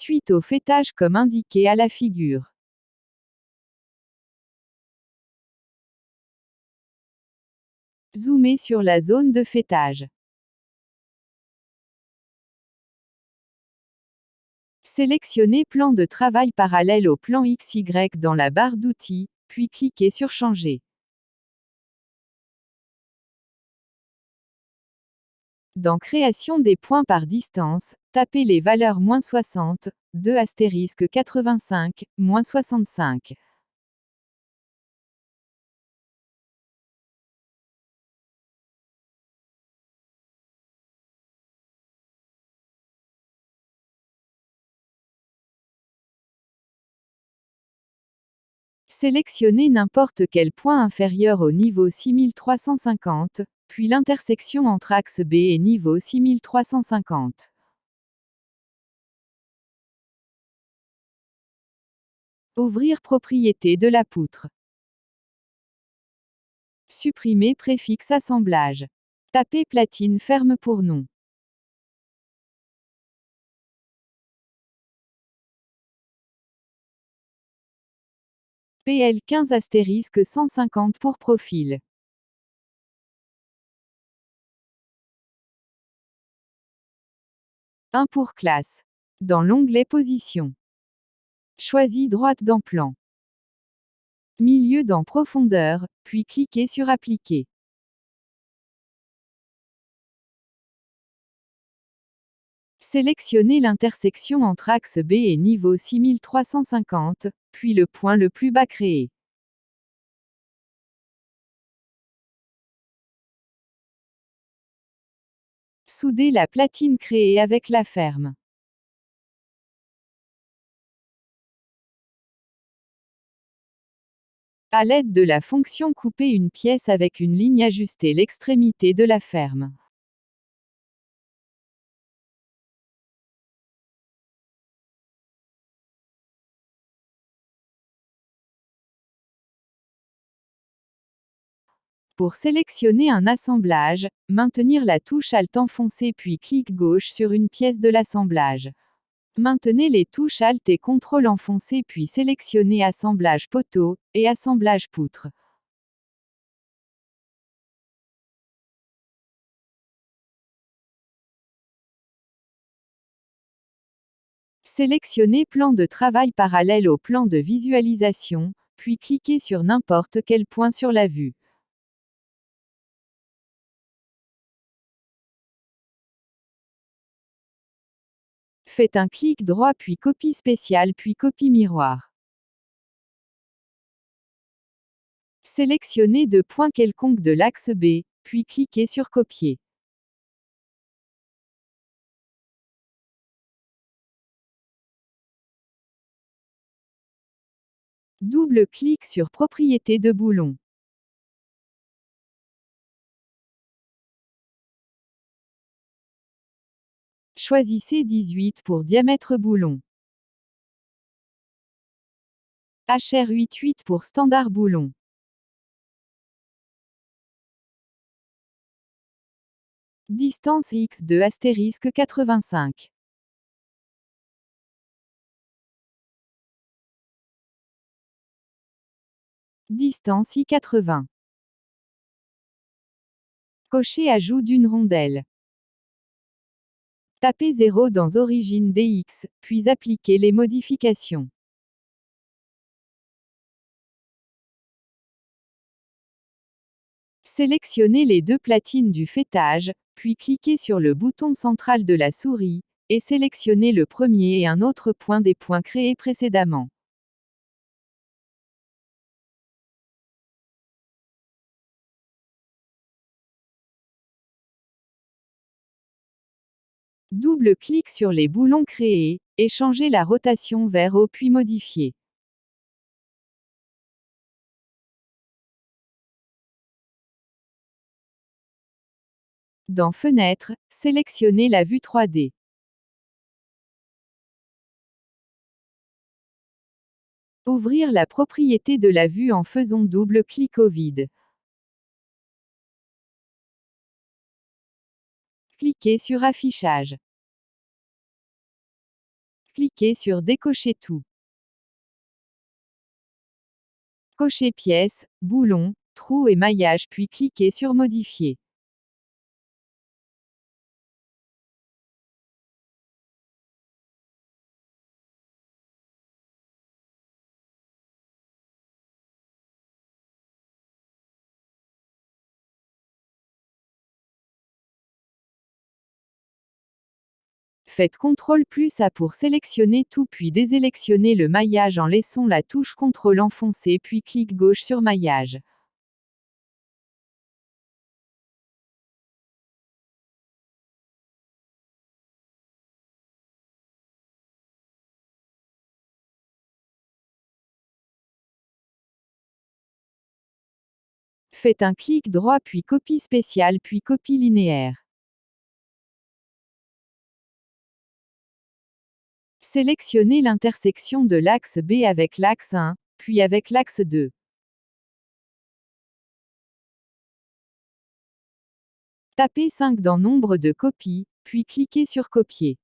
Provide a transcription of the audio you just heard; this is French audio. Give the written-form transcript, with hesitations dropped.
suite au fêtage comme indiqué à la figure. Zoomez sur la zone de fêtage. Sélectionnez Plan de travail parallèle au plan XY dans la barre d'outils, puis cliquez sur Changer. Dans Création des points par distance, tapez les valeurs -60, 2*85, -65. Sélectionnez n'importe quel point inférieur au niveau 6350, puis l'intersection entre axe B et niveau 6350. Ouvrir Propriétés de la poutre. Supprimer préfixe assemblage. Tapez platine ferme pour nom. PL 15*150 pour profil. Un pour classe. Dans l'onglet Position. Choisis droite dans Plan. Milieu dans Profondeur, puis cliquez sur Appliquer. Sélectionnez l'intersection entre axe B et niveau 6350, puis le point le plus bas créé. Soudez la platine créée avec la ferme. À l'aide de la fonction Couper une pièce avec une ligne, ajustez l'extrémité de la ferme. Pour sélectionner un assemblage, maintenir la touche Alt enfoncée puis clic gauche sur une pièce de l'assemblage. Maintenez les touches Alt et CTRL enfoncées puis sélectionnez Assemblage poteau et Assemblage poutre. Sélectionnez Plan de travail parallèle au plan de visualisation, puis cliquez sur n'importe quel point sur la vue. Faites un clic droit puis copie spéciale puis copie miroir. Sélectionnez deux points quelconques de l'axe B, puis cliquez sur Copier. Double-clic sur Propriétés de boulon. Choisissez 18 pour diamètre boulon. HR88 pour standard boulon. Distance x2*85. Distance I80. Cochez Ajout d'une rondelle. Tapez 0 dans Origine DX, puis appliquez les modifications. Sélectionnez les deux platines du fêtage, puis cliquez sur le bouton central de la souris, et sélectionnez le premier et un autre point des points créés précédemment. Double-clic sur les boulons créés, et changez la rotation vers haut puis modifier. Dans Fenêtre, sélectionnez la vue 3D. Ouvrir la propriété de la vue en faisant double-clic au vide. Cliquez sur Affichage. Cliquez sur Décocher tout. Cochez pièces, boulons, trous et maillage puis cliquez sur Modifier. Faites CTRL+A pour sélectionner tout puis désélectionnez le maillage en laissant la touche CTRL enfoncée puis clic gauche sur Maillage. Faites un clic droit puis Copie spéciale puis Copie linéaire. Sélectionnez l'intersection de l'axe B avec l'axe 1, puis avec l'axe 2. Tapez 5 dans Nombre de copies, puis cliquez sur Copier.